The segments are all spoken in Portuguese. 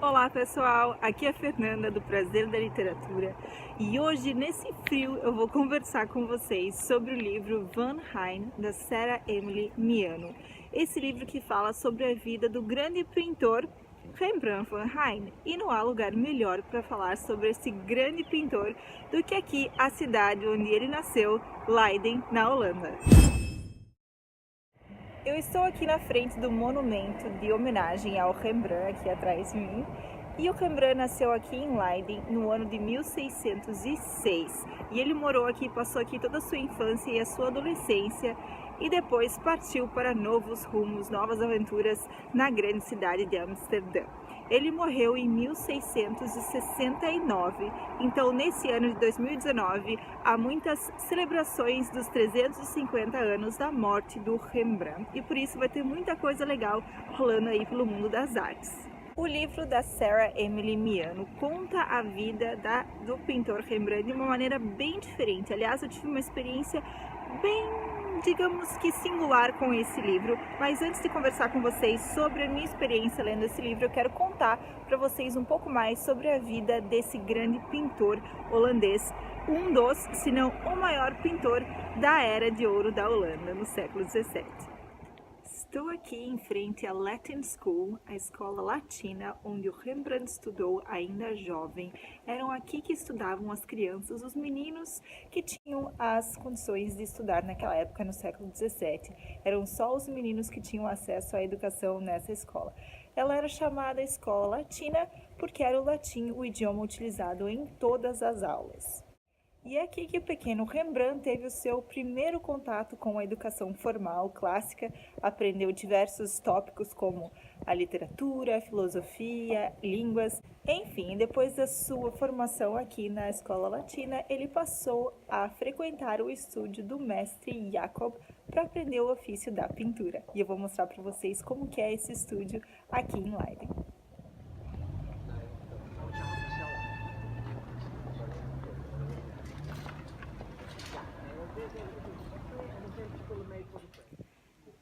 Olá pessoal, aqui é a Fernanda do Prazer da Literatura e hoje nesse frio eu vou conversar com vocês sobre o livro Van Hine da Sarah Emily Miano. Esse livro que fala sobre a vida do grande pintor Rembrandt van Rijn, e não há lugar melhor para falar sobre esse grande pintor do que aqui a cidade onde ele nasceu, Leiden, na Holanda. Eu estou aqui na frente do monumento de homenagem ao Rembrandt, aqui atrás de mim. E o Rembrandt nasceu aqui em Leiden no ano de 1606. E ele morou aqui, passou aqui toda a sua infância e a sua adolescência. E depois partiu para novos rumos, novas aventuras na grande cidade de Amsterdã. Ele morreu em 1669, então nesse ano de 2019 há muitas celebrações dos 350 anos da morte do Rembrandt e por isso vai ter muita coisa legal rolando aí pelo mundo das artes. O livro da Sarah Emily Miano conta a vida do pintor Rembrandt de uma maneira bem diferente. Aliás, eu tive uma experiência bem, digamos que singular com esse livro, mas antes de conversar com vocês sobre a minha experiência lendo esse livro, eu quero contar para vocês um pouco mais sobre a vida desse grande pintor holandês, um dos, se não o maior pintor da Era de Ouro da Holanda, no século XVII. Estou aqui em frente à Latin School, a escola latina onde o Rembrandt estudou ainda jovem. Eram aqui que estudavam as crianças, os meninos que tinham as condições de estudar naquela época, no século XVII. Eram só os meninos que tinham acesso à educação nessa escola. Ela era chamada Escola Latina porque era o latim o idioma utilizado em todas as aulas. E é aqui que o pequeno Rembrandt teve o seu primeiro contato com a educação formal clássica, aprendeu diversos tópicos como a literatura, a filosofia, línguas, enfim, depois da sua formação aqui na Escola Latina, ele passou a frequentar o estúdio do mestre Jacob para aprender o ofício da pintura. E eu vou mostrar para vocês como que é esse estúdio aqui em Leiden.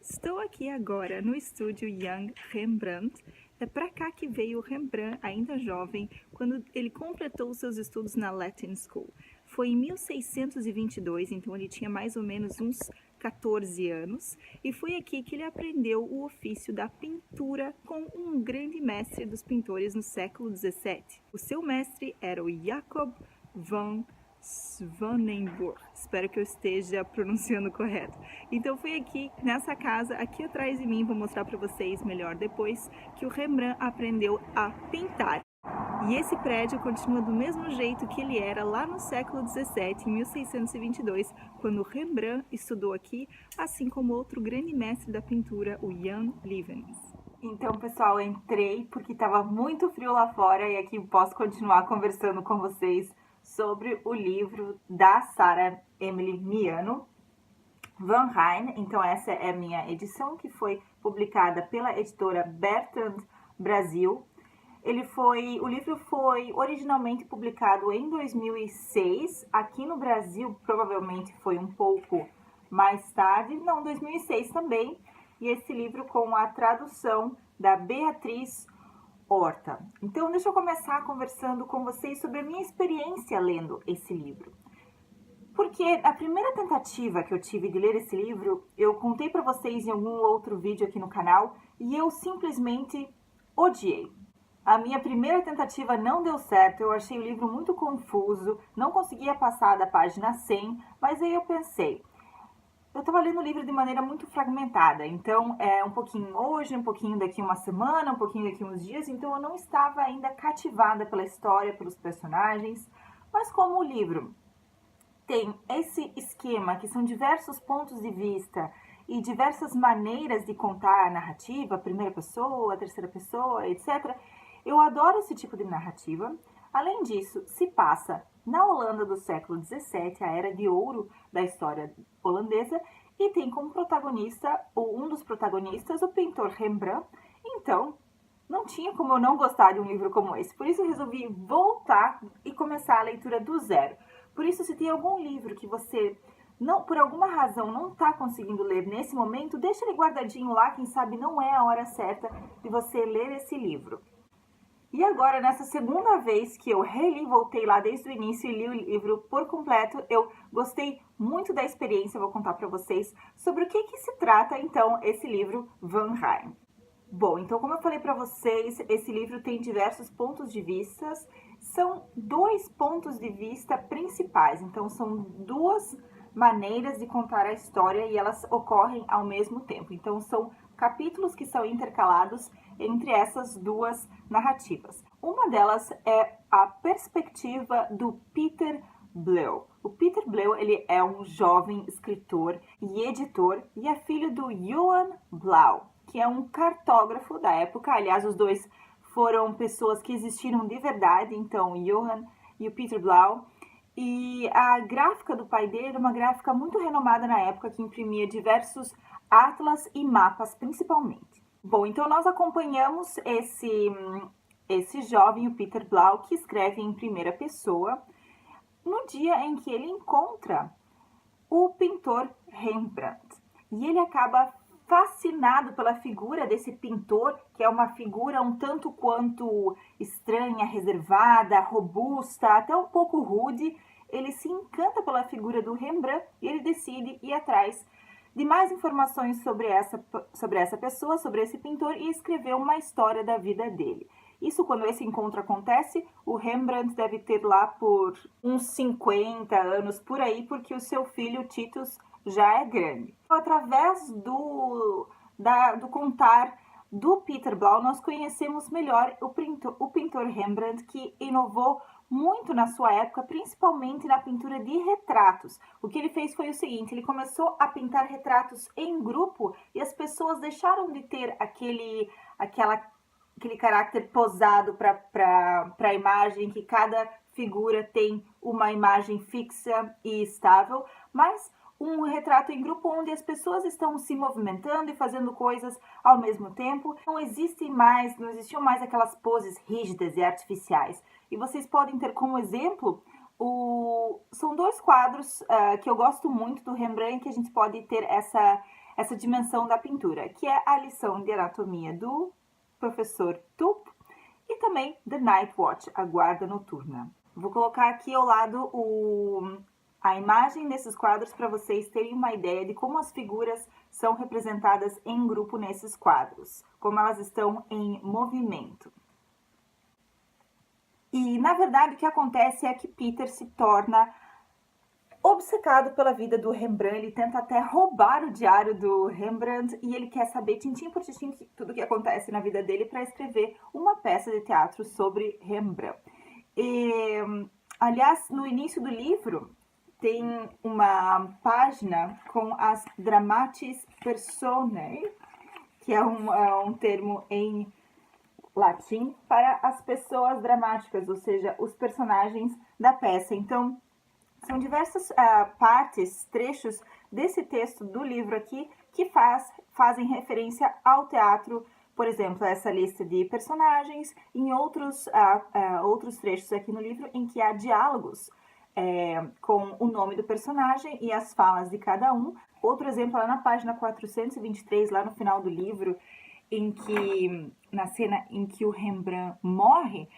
Estou aqui agora no estúdio Young Rembrandt. É para cá que veio o Rembrandt, ainda jovem, quando ele completou seus estudos na Latin School. Foi em 1622, então ele tinha mais ou menos uns 14 anos, e foi aqui que ele aprendeu o ofício da pintura com um grande mestre dos pintores no século XVII. O seu mestre era o Jacob van Swanenburg, espero que eu esteja pronunciando correto. Então foi aqui, nessa casa, aqui atrás de mim, vou mostrar para vocês melhor depois, que o Rembrandt aprendeu a pintar. E esse prédio continua do mesmo jeito que ele era lá no século XVII, em 1622, quando Rembrandt estudou aqui, assim como outro grande mestre da pintura, o Jan Lievens. Então, pessoal, eu entrei porque estava muito frio lá fora e aqui posso continuar conversando com vocês sobre o livro da Sarah Emily Miano, Van Hine. Então essa é a minha edição, que foi publicada pela editora Bertrand Brasil. O livro foi originalmente publicado em 2006, aqui no Brasil provavelmente foi um pouco mais tarde, não, 2006 também, e esse livro com a tradução da Beatriz Horta. Então, deixa eu começar conversando com vocês sobre a minha experiência lendo esse livro. Porque a primeira tentativa que eu tive de ler esse livro, eu contei para vocês em algum outro vídeo aqui no canal, e eu simplesmente odiei. A minha primeira tentativa não deu certo, eu achei o livro muito confuso, não conseguia passar da página 100, mas aí eu pensei, eu estava lendo o livro de maneira muito fragmentada, então é um pouquinho hoje, um pouquinho daqui uma semana, um pouquinho daqui uns dias, então eu não estava ainda cativada pela história, pelos personagens, mas como o livro tem esse esquema, que são diversos pontos de vista e diversas maneiras de contar a narrativa, a primeira pessoa, a terceira pessoa, etc., eu adoro esse tipo de narrativa. Além disso, se passa na Holanda do século XVII, a era de ouro da história holandesa, e tem como protagonista, ou um dos protagonistas, o pintor Rembrandt. Então, não tinha como eu não gostar de um livro como esse. Por isso eu resolvi voltar e começar a leitura do zero. Por isso, se tem algum livro que você, não, por alguma razão, não está conseguindo ler nesse momento, deixa ele guardadinho lá, quem sabe não é a hora certa de você ler esse livro. E agora, nessa segunda vez que eu reli, voltei lá desde o início e li o livro por completo, eu gostei muito da experiência, eu vou contar para vocês sobre o que se trata, então, esse livro Van Rijn. Bom, então, como eu falei para vocês, esse livro tem diversos pontos de vista, são 2 pontos de vista principais, então são 2 maneiras de contar a história e elas ocorrem ao mesmo tempo. Então, são capítulos que são intercalados entre essas 2 narrativas. Uma delas é a perspectiva do Peter Bleu. O Peter Bleu, ele é um jovem escritor e editor e é filho do Johan Blau, que é um cartógrafo da época. Aliás, os dois foram pessoas que existiram de verdade, então o Johan e o Peter Blau. E a gráfica do pai dele era uma gráfica muito renomada na época, que imprimia diversos atlas e mapas, principalmente. Bom, então nós acompanhamos esse jovem, o Peter Blau, que escreve em primeira pessoa, no dia em que ele encontra o pintor Rembrandt. E ele acaba fascinado pela figura desse pintor, que é uma figura um tanto quanto estranha, reservada, robusta, até um pouco rude. Ele se encanta pela figura do Rembrandt e ele decide ir atrás de mais informações sobre essa pessoa, sobre esse pintor, e escrever uma história da vida dele. Isso, quando esse encontro acontece, o Rembrandt deve ter lá por uns 50 anos por aí, porque o seu filho Titus já é grande. Através do contar do Peter Blau, nós conhecemos melhor o pintor Rembrandt, que inovou muito na sua época, principalmente na pintura de retratos. O que ele fez foi o seguinte: ele começou a pintar retratos em grupo e as pessoas deixaram de ter aquele caráter posado para a imagem, que cada figura tem uma imagem fixa e estável, mas um retrato em grupo onde as pessoas estão se movimentando e fazendo coisas ao mesmo tempo. Não existiam mais aquelas poses rígidas e artificiais. E vocês podem ter como exemplo, são 2 quadros que eu gosto muito do Rembrandt, que a gente pode ter essa dimensão da pintura, que é a lição de anatomia do professor Tup e também The Night Watch, a guarda noturna. Vou colocar aqui ao lado a imagem desses quadros para vocês terem uma ideia de como as figuras são representadas em grupo nesses quadros, como elas estão em movimento. E, na verdade, o que acontece é que Peter se torna obcecado pela vida do Rembrandt. Ele tenta até roubar o diário do Rembrandt e ele quer saber tintim por tintim tudo o que acontece na vida dele para escrever uma peça de teatro sobre Rembrandt. Aliás, no início do livro tem uma página com as dramatis personae, que é um termo em latim para as pessoas dramáticas, ou seja, os personagens da peça. Então, são diversas partes, trechos desse texto do livro aqui que fazem referência ao teatro. Por exemplo, essa lista de personagens, em outros trechos aqui no livro em que há diálogos com o nome do personagem e as falas de cada um. Outro exemplo lá na página 423, lá no final do livro, na cena em que o Rembrandt morre,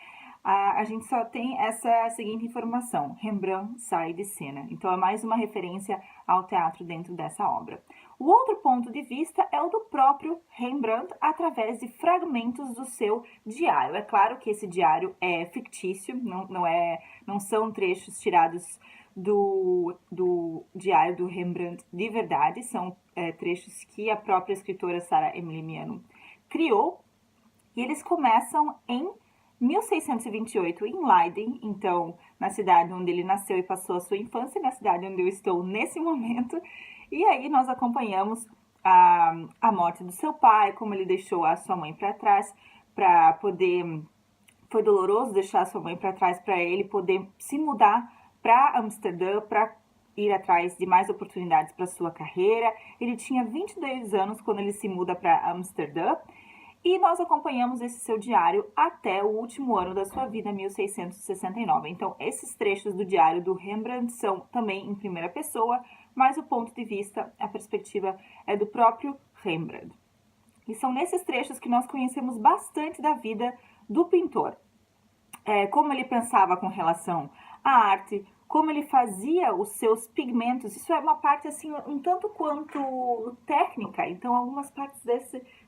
a gente só tem essa seguinte informação: Rembrandt sai de cena. Então é mais uma referência ao teatro dentro dessa obra. O outro ponto de vista é o do próprio Rembrandt, através de fragmentos do seu diário. É claro que esse diário é fictício, não são trechos tirados do diário do Rembrandt de verdade, são trechos que a própria escritora Sarah Emily Miano criou, e eles começam em 1628, em Leiden, então, na cidade onde ele nasceu e passou a sua infância, na cidade onde eu estou nesse momento. E aí nós acompanhamos a morte do seu pai, como ele deixou a sua mãe para trás, foi doloroso deixar a sua mãe para trás para ele poder se mudar para Amsterdã, para ir atrás de mais oportunidades para sua carreira. Ele tinha 22 anos quando ele se muda para Amsterdã. E nós acompanhamos esse seu diário até o último ano da sua vida, 1669. Então, esses trechos do diário do Rembrandt são também em primeira pessoa, mas o ponto de vista, a perspectiva é do próprio Rembrandt. E são nesses trechos que nós conhecemos bastante da vida do pintor. Como ele pensava com relação à arte, como ele fazia os seus pigmentos. Isso é uma parte assim um tanto quanto técnica, então algumas partes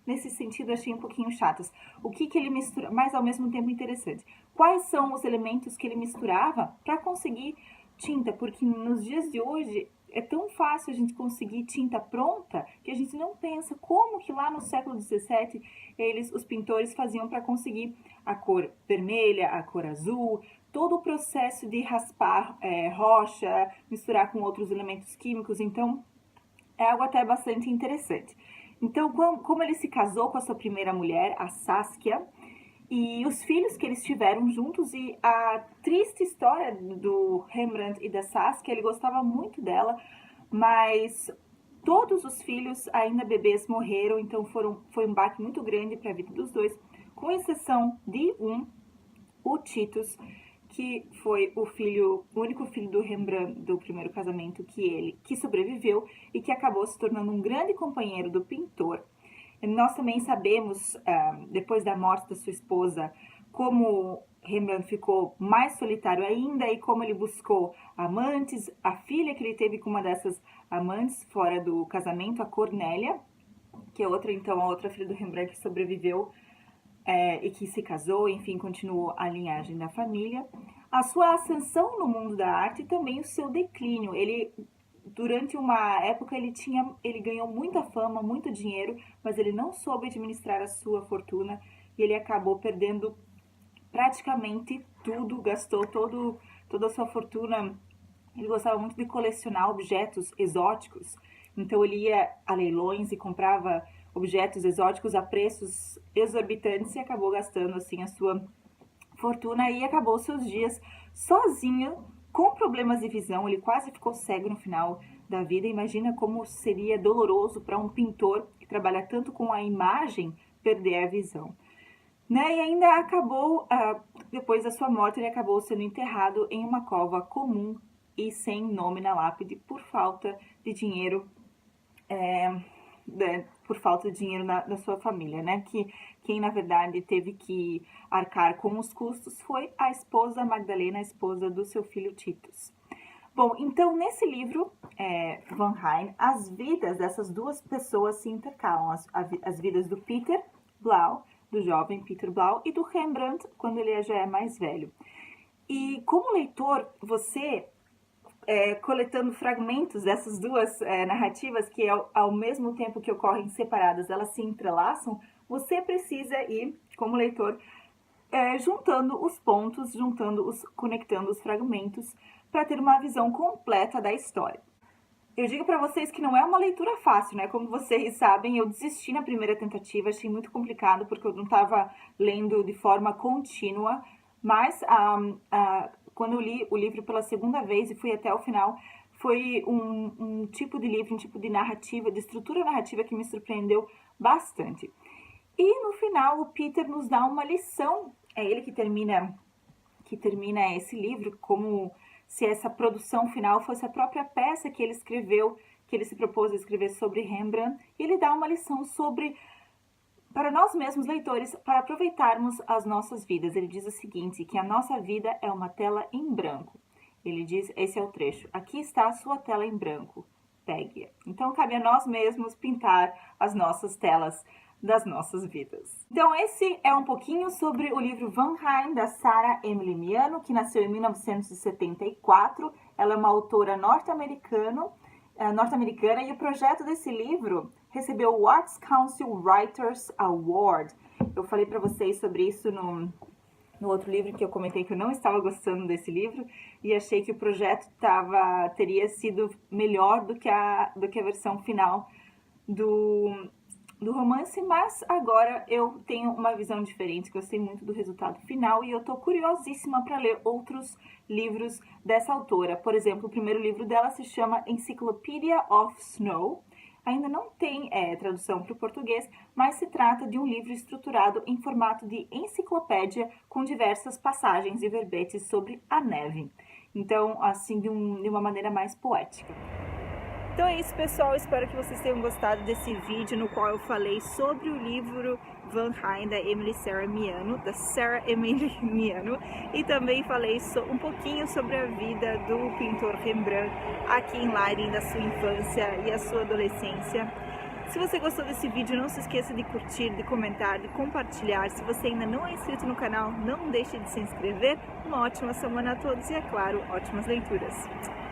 nesse sentido eu achei um pouquinho chatas. O que ele mistura, mas ao mesmo tempo interessante. Quais são os elementos que ele misturava para conseguir tinta? Porque nos dias de hoje é tão fácil a gente conseguir tinta pronta que a gente não pensa como que lá no século XVII os pintores faziam para conseguir a cor vermelha, a cor azul, todo o processo de raspar rocha, misturar com outros elementos químicos. Então é algo até bastante interessante. Então, como ele se casou com a sua primeira mulher, a Saskia, e os filhos que eles tiveram juntos, e a triste história do Rembrandt e da Saskia, ele gostava muito dela, mas todos os filhos, ainda bebês, morreram, então foi um baque muito grande para a vida dos dois, com exceção de o Titus, que foi o único filho do Rembrandt do primeiro casamento que sobreviveu e que acabou se tornando um grande companheiro do pintor. Nós também sabemos, depois da morte da sua esposa, como Rembrandt ficou mais solitário ainda e como ele buscou amantes. A filha que ele teve com uma dessas amantes fora do casamento, a Cornélia, que é a outra filha do Rembrandt que sobreviveu e que se casou, enfim, continuou a linhagem da família. A sua ascensão no mundo da arte e também o seu declínio. Durante uma época ele ganhou muita fama, muito dinheiro, mas ele não soube administrar a sua fortuna e ele acabou perdendo praticamente tudo, gastou toda a sua fortuna. Ele gostava muito de colecionar objetos exóticos, então ele ia a leilões e comprava objetos exóticos a preços exorbitantes e acabou gastando assim a sua fortuna e acabou seus dias sozinho, com problemas de visão. Ele quase ficou cego no final da vida. Imagina como seria doloroso para um pintor que trabalha tanto com a imagem perder a visão. Né? E ainda acabou, depois da sua morte, ele acabou sendo enterrado em uma cova comum e sem nome na lápide por falta de dinheiro, por falta de dinheiro da sua família, né? Quem na verdade teve que arcar com os custos foi a esposa Magdalena, a esposa do seu filho Titus. Bom, então nesse livro, Van Rijn, as vidas dessas duas pessoas se intercalam, as vidas do Peter Blau, do jovem Peter Blau, e do Rembrandt, quando ele já é mais velho. E como leitor, você, coletando fragmentos dessas duas narrativas, que ao mesmo tempo que ocorrem separadas, elas se entrelaçam, você precisa ir, como leitor, juntando os pontos, conectando os fragmentos, para ter uma visão completa da história. Eu digo para vocês que não é uma leitura fácil, né? Como vocês sabem, eu desisti na primeira tentativa, achei muito complicado, porque eu não estava lendo de forma contínua, mas quando eu li o livro pela segunda vez e fui até o final, foi um tipo de livro, um tipo de narrativa, de estrutura narrativa que me surpreendeu bastante. E no final, o Peter nos dá uma lição, é ele que termina esse livro, como se essa produção final fosse a própria peça que ele escreveu, que ele se propôs a escrever sobre Rembrandt, e ele dá uma lição para nós mesmos leitores, para aproveitarmos as nossas vidas. Ele diz o seguinte, que a nossa vida é uma tela em branco. Ele diz, esse é o trecho, aqui está a sua tela em branco, pegue-a. Então, cabe a nós mesmos pintar as nossas telas das nossas vidas. Então, esse é um pouquinho sobre o livro Van Rijn, da Sarah Emily Miano, que nasceu em 1974. Ela é uma autora norte-americana, e o projeto desse livro recebeu o Arts Council Writers Award. Eu falei para vocês sobre isso no outro livro que eu comentei que eu não estava gostando desse livro e achei que o projeto teria sido melhor do que a versão final do romance, mas agora eu tenho uma visão diferente, gostei muito do resultado final e eu tô curiosíssima para ler outros livros dessa autora. Por exemplo, o primeiro livro dela se chama Encyclopedia of Snow. Ainda não tem tradução para o português, mas se trata de um livro estruturado em formato de enciclopédia com diversas passagens e verbetes sobre a neve. Então, assim, de uma maneira mais poética. Então é isso, pessoal. Espero que vocês tenham gostado desse vídeo no qual eu falei sobre o livro Van Ryn, da Emily Sarah Miano, e também falei um pouquinho sobre a vida do pintor Rembrandt aqui em Leiden, da sua infância e a sua adolescência. Se você gostou desse vídeo, não se esqueça de curtir, de comentar, de compartilhar. Se você ainda não é inscrito no canal, não deixe de se inscrever. Uma ótima semana a todos e, é claro, ótimas leituras!